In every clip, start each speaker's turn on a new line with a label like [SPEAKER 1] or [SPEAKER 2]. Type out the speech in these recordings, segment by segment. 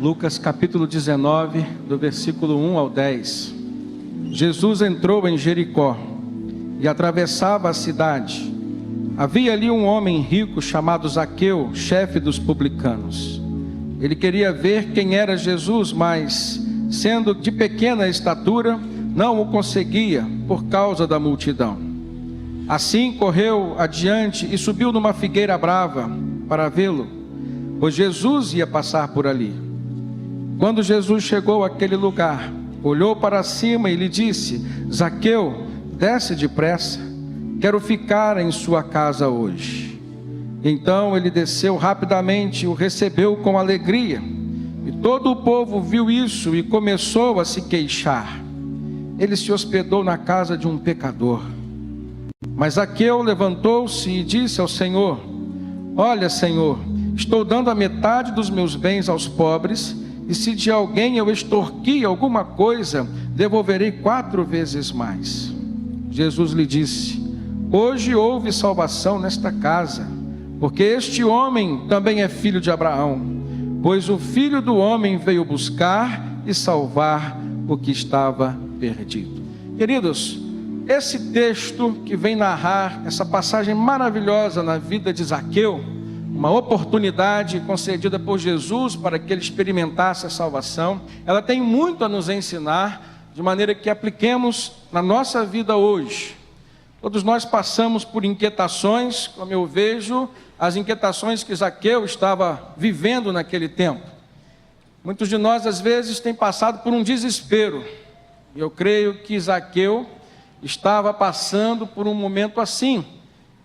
[SPEAKER 1] Lucas capítulo 19, do versículo 1 ao 10. Jesus entrou em Jericó e atravessava a cidade. Havia ali um homem rico chamado Zaqueu, chefe dos publicanos. Ele queria ver quem era Jesus, mas, sendo de pequena estatura, não o conseguia por causa da multidão. Assim correu adiante e subiu numa figueira brava para vê-lo, pois Jesus ia passar por ali. Quando Jesus chegou àquele lugar, olhou para cima e lhe disse: Zaqueu, desce depressa, quero ficar em sua casa hoje. Então ele desceu rapidamente e o recebeu com alegria. E todo o povo viu isso e começou a se queixar. Ele se hospedou na casa de um pecador. Mas Zaqueu levantou-se e disse ao Senhor: Olha, Senhor, estou dando a metade dos meus bens aos pobres, e se de alguém eu extorqui alguma coisa, devolverei 4 vezes mais. Jesus lhe disse: Hoje houve salvação nesta casa, porque este homem também é filho de Abraão, pois o Filho do Homem veio buscar e salvar o que estava perdido. Queridos, esse texto que vem narrar essa passagem maravilhosa na vida de Zaqueu, uma oportunidade concedida por Jesus para que ele experimentasse a salvação, ela tem muito a nos ensinar, de maneira que apliquemos na nossa vida hoje. Todos nós passamos por inquietações, como eu vejo as inquietações que Zaqueu estava vivendo naquele tempo. Muitos de nós às vezes têm passado por um desespero, e eu creio que Zaqueu estava passando por um momento assim,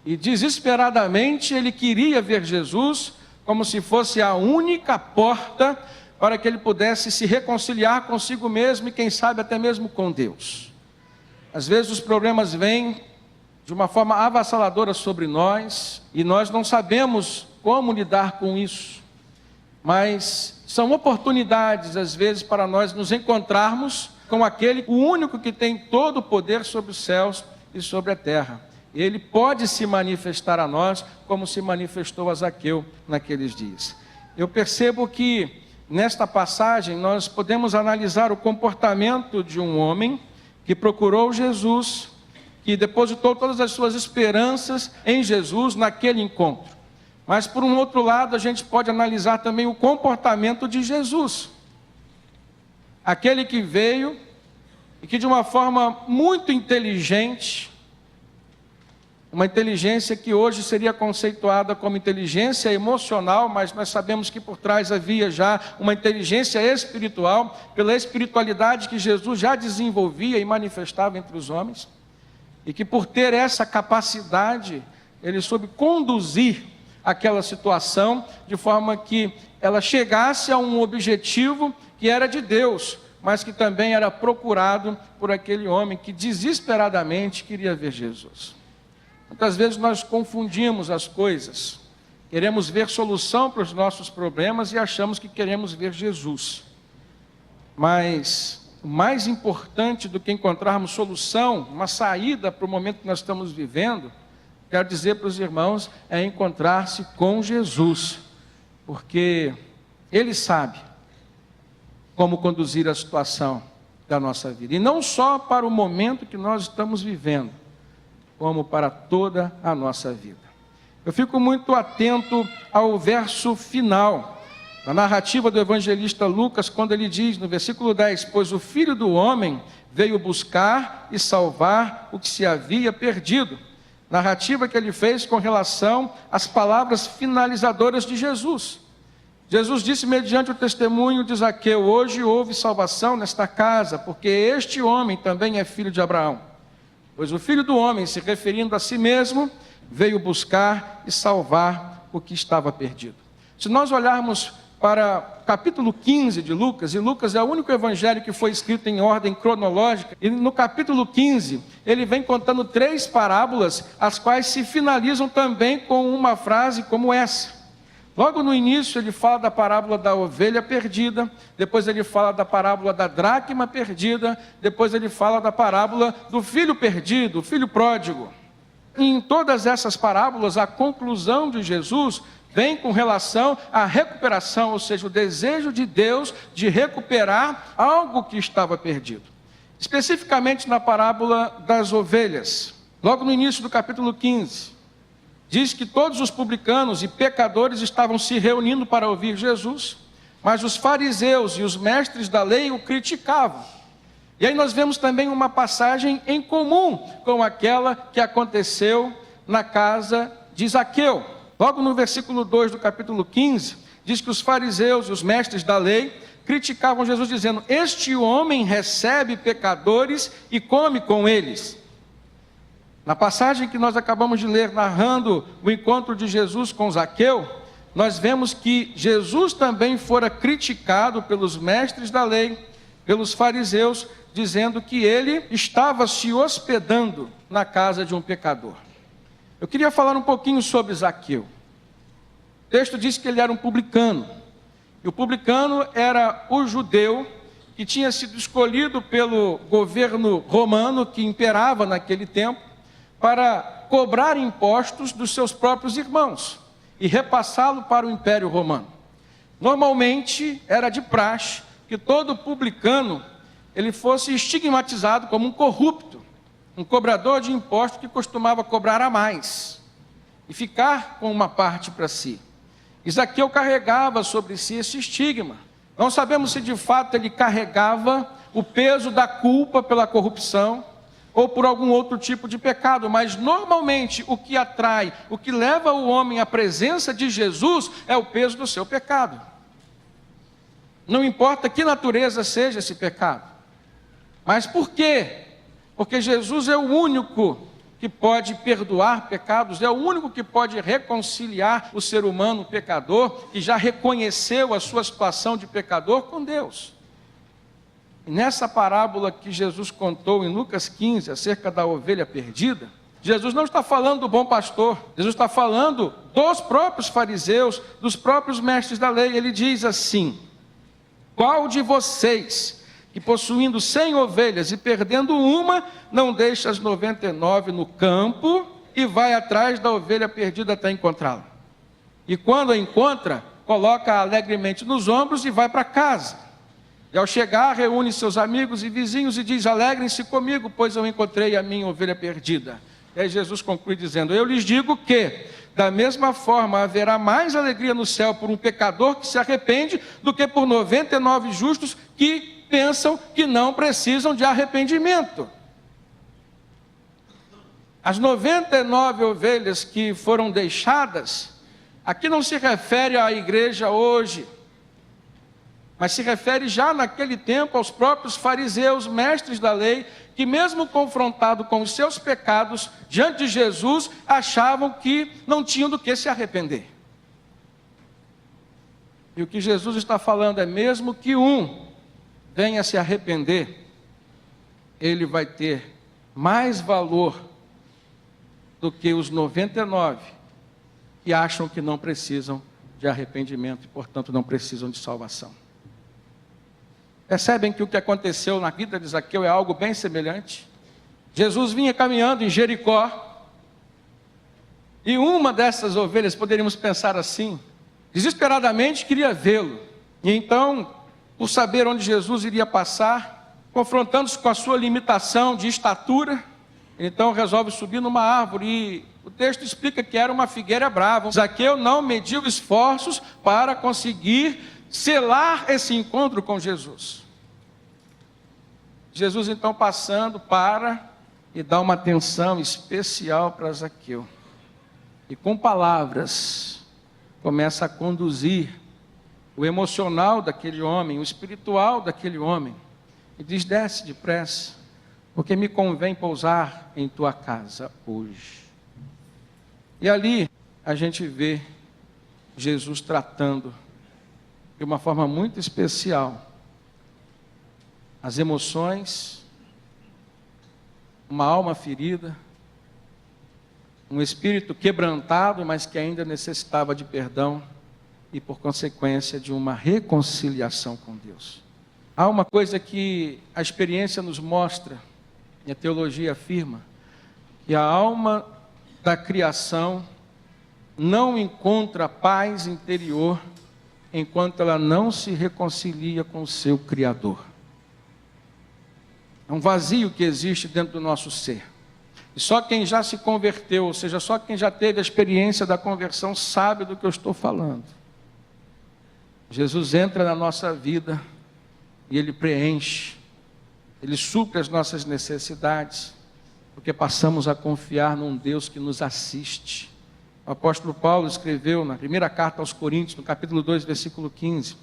[SPEAKER 1] e desesperadamente ele queria ver Jesus como se fosse a única porta para que ele pudesse se reconciliar consigo mesmo e quem sabe até mesmo com Deus. Às vezes os problemas vêm de uma forma avassaladora sobre nós e nós não sabemos como lidar com isso, mas são oportunidades às vezes para nós nos encontrarmos com aquele, o único que tem todo o poder sobre os céus e sobre a terra. Ele pode se manifestar a nós como se manifestou a Zaqueu naqueles dias. Eu percebo que nesta passagem nós podemos analisar o comportamento de um homem que procurou Jesus, que depositou todas as suas esperanças em Jesus naquele encontro. Mas por um outro lado a gente pode analisar também o comportamento de Jesus. Aquele que veio e que de uma forma muito inteligente, uma inteligência que hoje seria conceituada como inteligência emocional, mas nós sabemos que por trás havia já uma inteligência espiritual, pela espiritualidade que Jesus já desenvolvia e manifestava entre os homens, e que por ter essa capacidade, ele soube conduzir aquela situação, de forma que ela chegasse a um objetivo que era de Deus, mas que também era procurado por aquele homem que desesperadamente queria ver Jesus. Muitas vezes nós confundimos as coisas, queremos ver solução para os nossos problemas e achamos que queremos ver Jesus. Mas o mais importante do que encontrarmos solução, uma saída para o momento que nós estamos vivendo, quero dizer para os irmãos, é encontrar-se com Jesus, porque Ele sabe como conduzir a situação da nossa vida, e não só para o momento que nós estamos vivendo, como para toda a nossa vida. Eu fico muito atento ao verso final, da narrativa do evangelista Lucas, quando ele diz no versículo 10, pois o Filho do Homem veio buscar e salvar o que se havia perdido. Narrativa que ele fez com relação às palavras finalizadoras de Jesus. Jesus disse mediante o testemunho de Zaqueu: hoje houve salvação nesta casa, porque este homem também é filho de Abraão. Pois o Filho do Homem, se referindo a si mesmo, veio buscar e salvar o que estava perdido. Se nós olharmos para o capítulo 15 de Lucas, e Lucas é o único evangelho que foi escrito em ordem cronológica, e no capítulo 15, ele vem contando 3 parábolas, as quais se finalizam também com uma frase como essa. Logo no início ele fala da parábola da ovelha perdida, depois ele fala da parábola da dracma perdida, depois ele fala da parábola do filho perdido, o filho pródigo. E em todas essas parábolas, a conclusão de Jesus vem com relação à recuperação, ou seja, o desejo de Deus de recuperar algo que estava perdido. Especificamente na parábola das ovelhas, logo no início do capítulo 15, diz que todos os publicanos e pecadores estavam se reunindo para ouvir Jesus, mas os fariseus e os mestres da lei o criticavam. E aí nós vemos também uma passagem em comum com aquela que aconteceu na casa de Zaqueu. Logo no versículo 2 do capítulo 15, diz que os fariseus e os mestres da lei criticavam Jesus dizendo: este homem recebe pecadores e come com eles. Na passagem que nós acabamos de ler, narrando o encontro de Jesus com Zaqueu, nós vemos que Jesus também fora criticado pelos mestres da lei, pelos fariseus, dizendo que ele estava se hospedando na casa de um pecador. Eu queria falar um pouquinho sobre Zaqueu. O texto diz que ele era um publicano. E o publicano era o judeu que tinha sido escolhido pelo governo romano que imperava naquele tempo para cobrar impostos dos seus próprios irmãos e repassá-lo para o Império Romano. Normalmente era de praxe que todo publicano ele fosse estigmatizado como um corrupto, um cobrador de impostos que costumava cobrar a mais e ficar com uma parte para si. Zaqueu carregava sobre si esse estigma. Não sabemos se de fato ele carregava o peso da culpa pela corrupção ou por algum outro tipo de pecado, mas normalmente o que atrai, o que leva o homem à presença de Jesus é o peso do seu pecado. Não importa que natureza seja esse pecado. Mas por quê? Porque Jesus é o único que pode perdoar pecados, é o único que pode reconciliar o ser humano pecador, que já reconheceu a sua situação de pecador com Deus. E nessa parábola que Jesus contou em Lucas 15, acerca da ovelha perdida, Jesus não está falando do bom pastor, Jesus está falando dos próprios fariseus, dos próprios mestres da lei. Ele diz assim: qual de vocês, que possuindo 100 ovelhas e perdendo uma, não deixa as 99 no campo e vai atrás da ovelha perdida até encontrá-la? E quando a encontra, coloca alegremente nos ombros e vai para casa. E ao chegar, reúne seus amigos e vizinhos e diz: alegrem-se comigo, pois eu encontrei a minha ovelha perdida. E aí Jesus conclui dizendo: eu lhes digo que, da mesma forma, haverá mais alegria no céu por um pecador que se arrepende do que por 99 justos que pensam que não precisam de arrependimento. As 99 ovelhas que foram deixadas, aqui não se refere à igreja hoje, mas se refere já naquele tempo aos próprios fariseus, mestres da lei, que mesmo confrontado com os seus pecados, diante de Jesus, achavam que não tinham do que se arrepender. E o que Jesus está falando é: mesmo que um venha se arrepender, ele vai ter mais valor do que os 99 que acham que não precisam de arrependimento e, portanto, não precisam de salvação. Percebem que o que aconteceu na vida de Zaqueu é algo bem semelhante? Jesus vinha caminhando em Jericó, e uma dessas ovelhas, poderíamos pensar assim, desesperadamente queria vê-lo, e então, por saber onde Jesus iria passar, confrontando-se com a sua limitação de estatura, então resolve subir numa árvore, e o texto explica que era uma figueira brava. Zaqueu não mediu esforços para conseguir selar esse encontro com Jesus. Jesus então passando para e dá uma atenção especial para Zaqueu, e com palavras começa a conduzir o emocional daquele homem, o espiritual daquele homem, e diz: desce depressa, porque me convém pousar em tua casa hoje. E ali a gente vê Jesus tratando de uma forma muito especial as emoções, uma alma ferida, um espírito quebrantado, mas que ainda necessitava de perdão e, por consequência, de uma reconciliação com Deus. Há uma coisa que a experiência nos mostra, e a teologia afirma, que a alma da criação não encontra paz interior enquanto ela não se reconcilia com o seu Criador. É um vazio que existe dentro do nosso ser. E só quem já se converteu, ou seja, só quem já teve a experiência da conversão, sabe do que eu estou falando. Jesus entra na nossa vida e Ele preenche, Ele supre as nossas necessidades, porque passamos a confiar num Deus que nos assiste. O apóstolo Paulo escreveu na primeira carta aos Coríntios, no capítulo 2, versículo 15,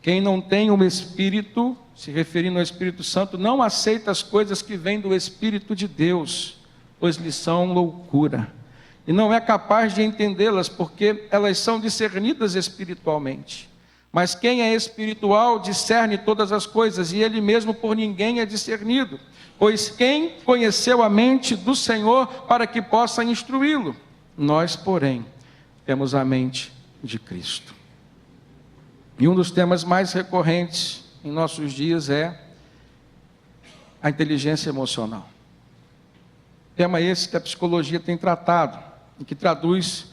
[SPEAKER 1] quem não tem o Espírito, se referindo ao Espírito Santo, não aceita as coisas que vêm do Espírito de Deus, pois lhes são loucura, e não é capaz de entendê-las, porque elas são discernidas espiritualmente. Mas quem é espiritual discerne todas as coisas, e ele mesmo por ninguém é discernido. Pois quem conheceu a mente do Senhor para que possa instruí-lo? Nós, porém, temos a mente de Cristo. E um dos temas mais recorrentes em nossos dias é a inteligência emocional. Tema esse que a psicologia tem tratado, e que traduz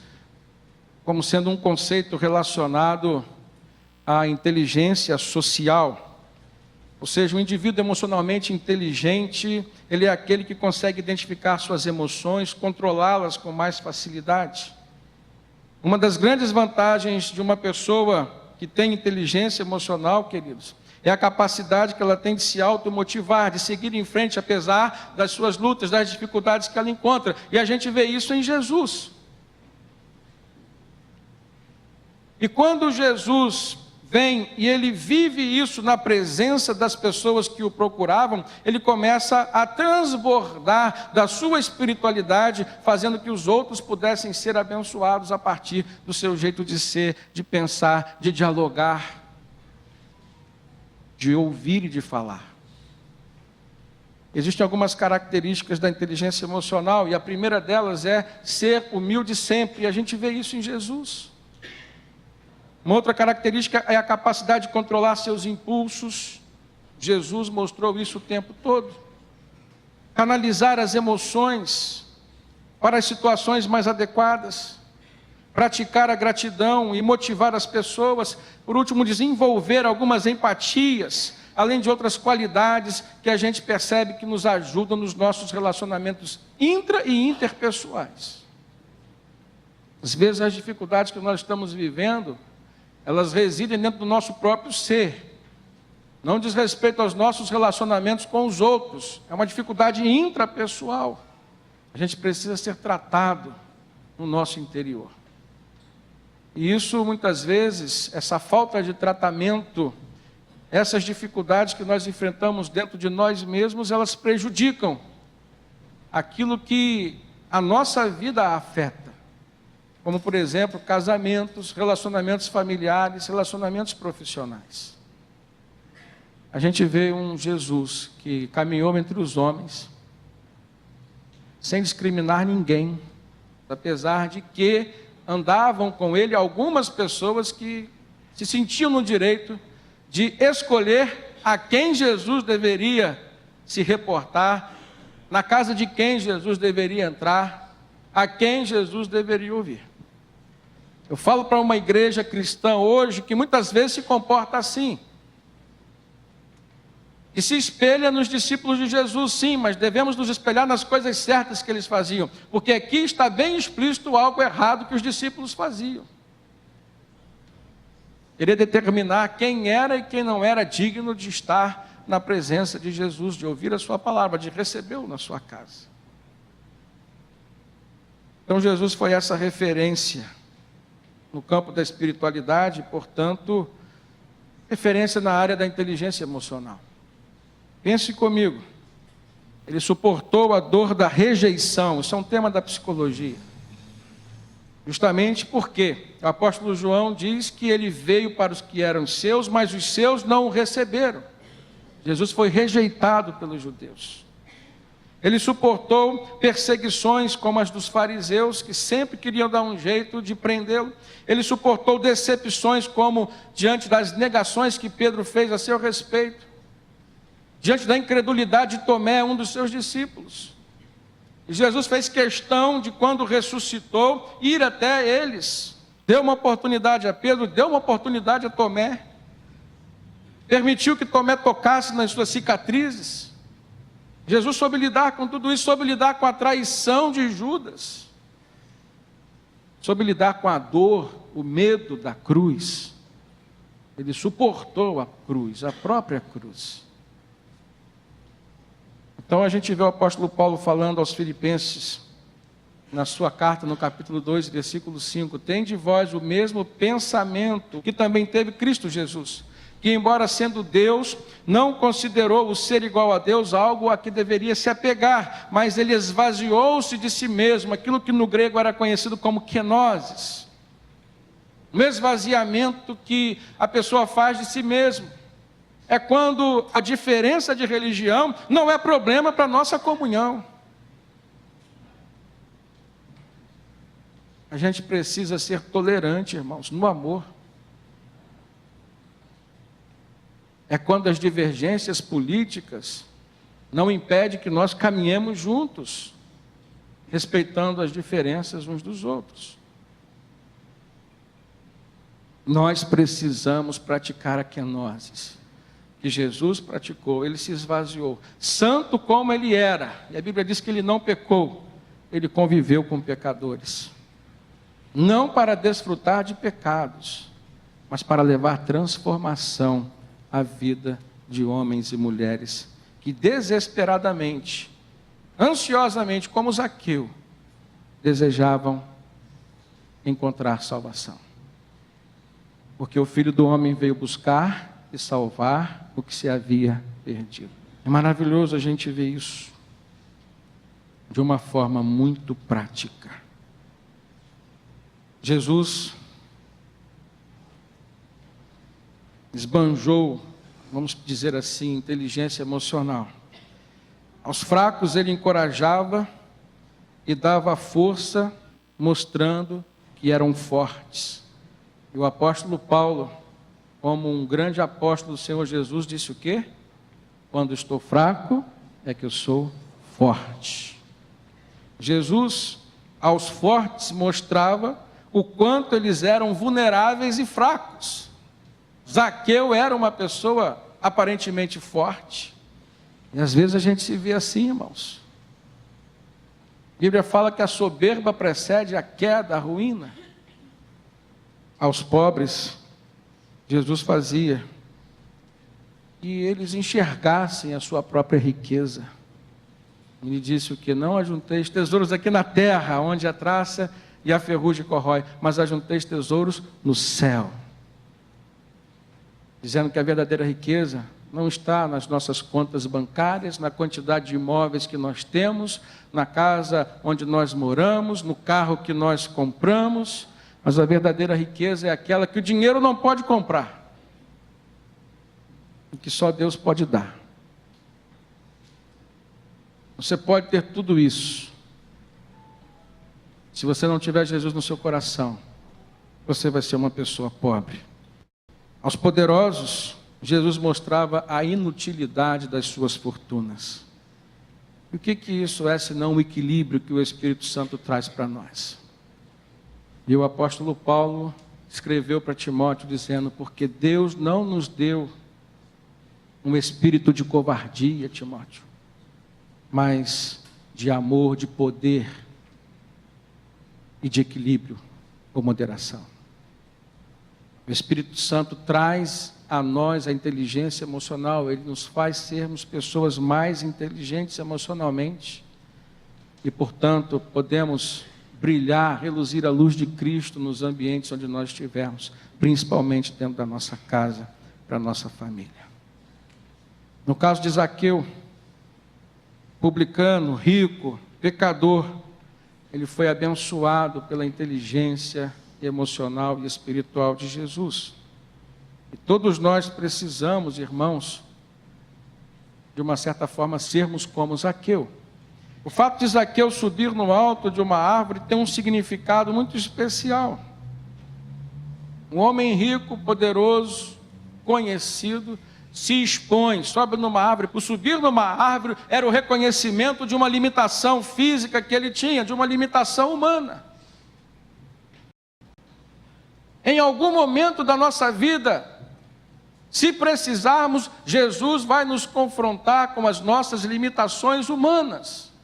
[SPEAKER 1] como sendo um conceito relacionado à inteligência social. Ou seja, o indivíduo emocionalmente inteligente, ele é aquele que consegue identificar suas emoções, controlá-las com mais facilidade. Uma das grandes vantagens de uma pessoa que tem inteligência emocional, queridos, é a capacidade que ela tem de se automotivar, de seguir em frente apesar das suas lutas, das dificuldades que ela encontra. E a gente vê isso em Jesus. E quando Jesus vem e ele vive isso na presença das pessoas que o procuravam, ele começa a transbordar da sua espiritualidade, fazendo que os outros pudessem ser abençoados a partir do seu jeito de ser, de pensar, de dialogar, de ouvir e de falar. Existem algumas características da inteligência emocional, e a primeira delas é ser humilde sempre, e a gente vê isso em Jesus. Uma outra característica é a capacidade de controlar seus impulsos. Jesus mostrou isso o tempo todo. Canalizar as emoções para as situações mais adequadas. Praticar a gratidão e motivar as pessoas. Por último, desenvolver algumas empatias, além de outras qualidades que a gente percebe que nos ajudam nos nossos relacionamentos intra e interpessoais. Às vezes as dificuldades que nós estamos vivendo, elas residem dentro do nosso próprio ser. Não diz respeito aos nossos relacionamentos com os outros. É uma dificuldade intrapessoal. A gente precisa ser tratado no nosso interior. E isso, muitas vezes, essa falta de tratamento, essas dificuldades que nós enfrentamos dentro de nós mesmos, elas prejudicam aquilo que a nossa vida afeta. Como, por exemplo, casamentos, relacionamentos familiares, relacionamentos profissionais. A gente vê um Jesus que caminhou entre os homens, sem discriminar ninguém, apesar de que andavam com ele algumas pessoas que se sentiam no direito de escolher a quem Jesus deveria se reportar, na casa de quem Jesus deveria entrar, a quem Jesus deveria ouvir. Eu falo para uma igreja cristã hoje que muitas vezes se comporta assim. E se espelha nos discípulos de Jesus, sim, mas devemos nos espelhar nas coisas certas que eles faziam. Porque aqui está bem explícito algo errado que os discípulos faziam. Querer determinar quem era e quem não era digno de estar na presença de Jesus, de ouvir a sua palavra, de recebê-lo na sua casa. Então Jesus foi essa referência no campo da espiritualidade, portanto, referência na área da inteligência emocional. Pense comigo, ele suportou a dor da rejeição, isso é um tema da psicologia. Justamente porque o apóstolo João diz que ele veio para os que eram seus, mas os seus não o receberam. Jesus foi rejeitado pelos judeus. Ele suportou perseguições como as dos fariseus, que sempre queriam dar um jeito de prendê-lo. Ele suportou decepções como diante das negações que Pedro fez a seu respeito. Diante da incredulidade de Tomé, um dos seus discípulos. E Jesus fez questão de, quando ressuscitou, ir até eles. Deu uma oportunidade a Pedro, deu uma oportunidade a Tomé. Permitiu que Tomé tocasse nas suas cicatrizes. Jesus soube lidar com tudo isso, soube lidar com a traição de Judas. Soube lidar com a dor, o medo da cruz. Ele suportou a cruz, a própria cruz. Então a gente vê o apóstolo Paulo falando aos Filipenses, na sua carta, no capítulo 2, versículo 5, tende de vós o mesmo pensamento que também teve Cristo Jesus, que embora sendo Deus, não considerou o ser igual a Deus algo a que deveria se apegar, mas ele esvaziou-se de si mesmo, aquilo que no grego era conhecido como kenosis, um esvaziamento que a pessoa faz de si mesmo. É quando a diferença de religião não é problema para a nossa comunhão. A gente precisa ser tolerante, irmãos, no amor. É quando as divergências políticas não impedem que nós caminhemos juntos, respeitando as diferenças uns dos outros. Nós precisamos praticar a kenosis que Jesus praticou. Ele se esvaziou, santo como ele era, e a Bíblia diz que ele não pecou, ele conviveu com pecadores, não para desfrutar de pecados, mas para levar transformação à vida de homens e mulheres que desesperadamente, ansiosamente, como Zaqueu, desejavam encontrar salvação, porque o Filho do Homem veio buscar e salvar o que se havia perdido. É maravilhoso a gente ver isso de uma forma muito prática. Jesus esbanjou, vamos dizer assim, inteligência emocional. Aos fracos ele encorajava e dava força, mostrando que eram fortes. E o apóstolo Paulo, como um grande apóstolo do Senhor Jesus, disse o quê? Quando estou fraco, é que eu sou forte. Jesus, aos fortes, mostrava o quanto eles eram vulneráveis e fracos. Zaqueu era uma pessoa aparentemente forte. E às vezes a gente se vê assim, irmãos. A Bíblia fala que a soberba precede a queda, a ruína. Aos pobres, Jesus fazia que eles enxergassem a sua própria riqueza. Ele disse o que? Não ajunteis tesouros aqui na terra, onde a traça e a ferrugem corrói, mas ajunteis tesouros no céu. Dizendo que a verdadeira riqueza não está nas nossas contas bancárias, na quantidade de imóveis que nós temos, na casa onde nós moramos, no carro que nós compramos, mas a verdadeira riqueza é aquela que o dinheiro não pode comprar, e que só Deus pode dar. Você pode ter tudo isso, se você não tiver Jesus no seu coração, você vai ser uma pessoa pobre. Aos poderosos, Jesus mostrava a inutilidade das suas fortunas. E o que isso é, senão o equilíbrio que o Espírito Santo traz para nós? E o apóstolo Paulo escreveu para Timóteo dizendo, porque Deus não nos deu um espírito de covardia, Timóteo, mas de amor, de poder e de equilíbrio ou moderação. O Espírito Santo traz a nós a inteligência emocional, ele nos faz sermos pessoas mais inteligentes emocionalmente e, portanto, podemos brilhar, reluzir a luz de Cristo nos ambientes onde nós estivermos, principalmente dentro da nossa casa, para a nossa família. No caso de Zaqueu, publicano, rico, pecador, ele foi abençoado pela inteligência emocional e espiritual de Jesus. E todos nós precisamos, irmãos, de uma certa forma, sermos como Zaqueu. O fato de Zaqueu subir no alto de uma árvore tem um significado muito especial. Um homem rico, poderoso, conhecido, se expõe, sobe numa árvore. O subir numa árvore era o reconhecimento de uma limitação física que ele tinha, de uma limitação humana. Em algum momento da nossa vida, se precisarmos, Jesus vai nos confrontar com as nossas limitações humanas.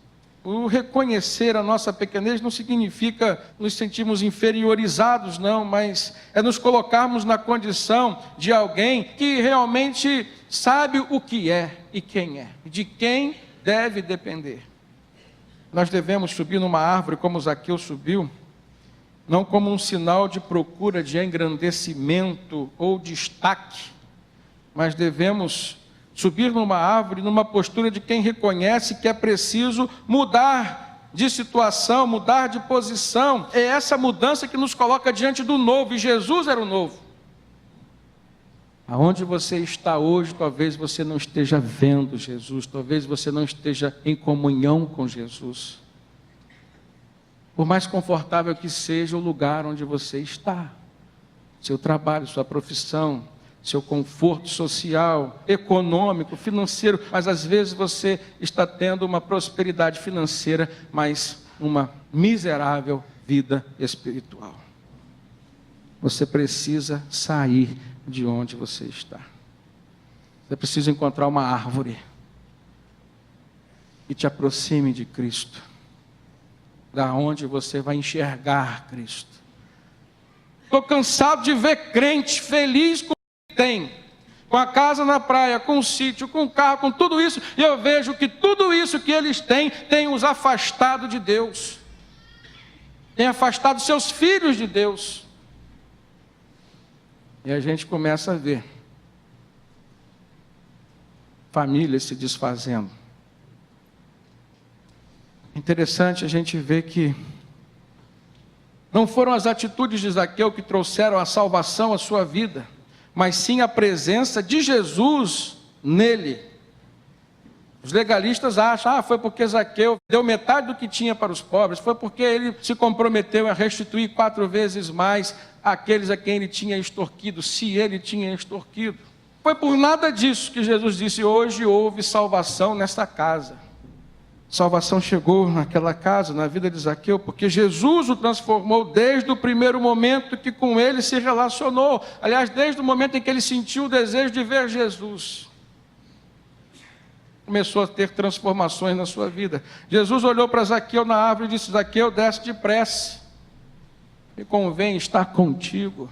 [SPEAKER 1] O reconhecer a nossa pequenez não significa nos sentirmos inferiorizados, não, mas é nos colocarmos na condição de alguém que realmente sabe o que é e quem é, de quem deve depender. Nós devemos subir numa árvore como Zaqueu subiu, não como um sinal de procura de engrandecimento ou destaque, mas devemos subir numa árvore, numa postura de quem reconhece que é preciso mudar de situação, mudar de posição. É essa mudança que nos coloca diante do novo, e Jesus era o novo. Aonde você está hoje, talvez você não esteja vendo Jesus, talvez você não esteja em comunhão com Jesus. Por mais confortável que seja o lugar onde você está, seu trabalho, sua profissão, seu conforto social, econômico, financeiro, mas às vezes você está tendo uma prosperidade financeira, mas uma miserável vida espiritual. Você precisa sair de onde você está. Você precisa encontrar uma árvore que te aproxime de Cristo, da onde você vai enxergar Cristo. Estou cansado de ver crente feliz com tem, com a casa na praia, com o sítio, com o carro, com tudo isso, e eu vejo que tudo isso que eles têm, tem os afastado de Deus, tem afastado seus filhos de Deus, e a gente começa a ver famílias se desfazendo. Interessante a gente ver que não foram as atitudes de Zaqueu que trouxeram a salvação à sua vida, mas sim a presença de Jesus nele. Os legalistas acham, foi porque Zaqueu deu metade do que tinha para os pobres, foi porque ele se comprometeu a restituir 4 vezes mais àqueles a quem ele tinha extorquido, se ele tinha extorquido. Foi por nada disso que Jesus disse, hoje houve salvação nesta casa. Salvação chegou naquela casa, na vida de Zaqueu, porque Jesus o transformou desde o primeiro momento que com ele se relacionou. Aliás, desde o momento em que ele sentiu o desejo de ver Jesus. Começou a ter transformações na sua vida. Jesus olhou para Zaqueu na árvore e disse, Zaqueu, desce depressa. Me convém estar contigo.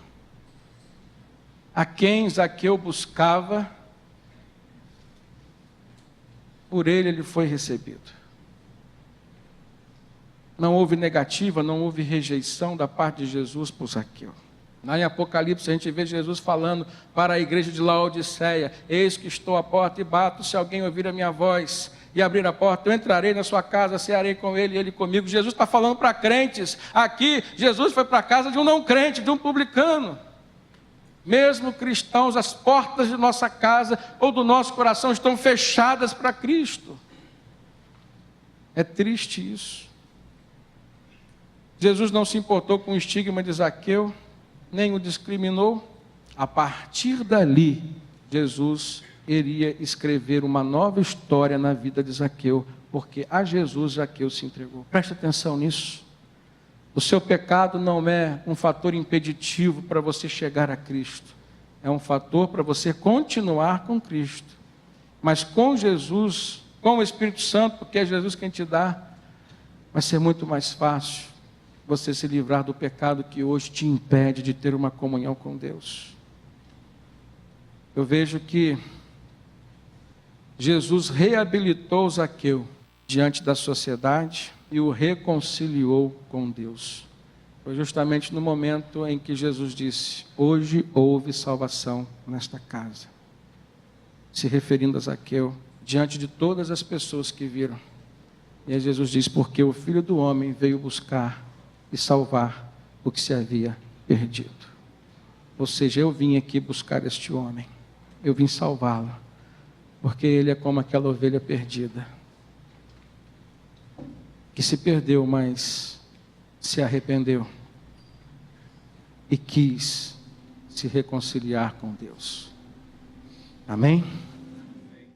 [SPEAKER 1] A quem Zaqueu buscava, por ele foi recebido. Não houve negativa, não houve rejeição da parte de Jesus por Zaqueu. Lá em Apocalipse a gente vê Jesus falando para a igreja de Laodiceia, eis que estou à porta e bato, se alguém ouvir a minha voz e abrir a porta, eu entrarei na sua casa, cearei com ele e ele comigo. Jesus está falando para crentes. Aqui Jesus foi para a casa de um não crente, de um publicano. Mesmo cristãos, as portas de nossa casa ou do nosso coração estão fechadas para Cristo. É triste isso. Jesus não se importou com o estigma de Zaqueu, nem o discriminou. A partir dali, Jesus iria escrever uma nova história na vida de Zaqueu, porque a Jesus Zaqueu se entregou. Preste atenção nisso. O seu pecado não é um fator impeditivo para você chegar a Cristo. É um fator para você continuar com Cristo. Mas com Jesus, com o Espírito Santo, porque é Jesus quem te dá, vai ser muito mais fácil você se livrar do pecado que hoje te impede de ter uma comunhão com Deus. Eu vejo que Jesus reabilitou Zaqueu diante da sociedade e o reconciliou com Deus. Foi justamente no momento em que Jesus disse, hoje houve salvação nesta casa. Se referindo a Zaqueu, diante de todas as pessoas que viram. E aí Jesus diz, porque o Filho do Homem veio buscar e salvar o que se havia perdido. Ou seja, eu vim aqui buscar este homem, eu vim salvá-lo, porque ele é como aquela ovelha perdida, que se perdeu, mas se arrependeu, e quis se reconciliar com Deus. Amém?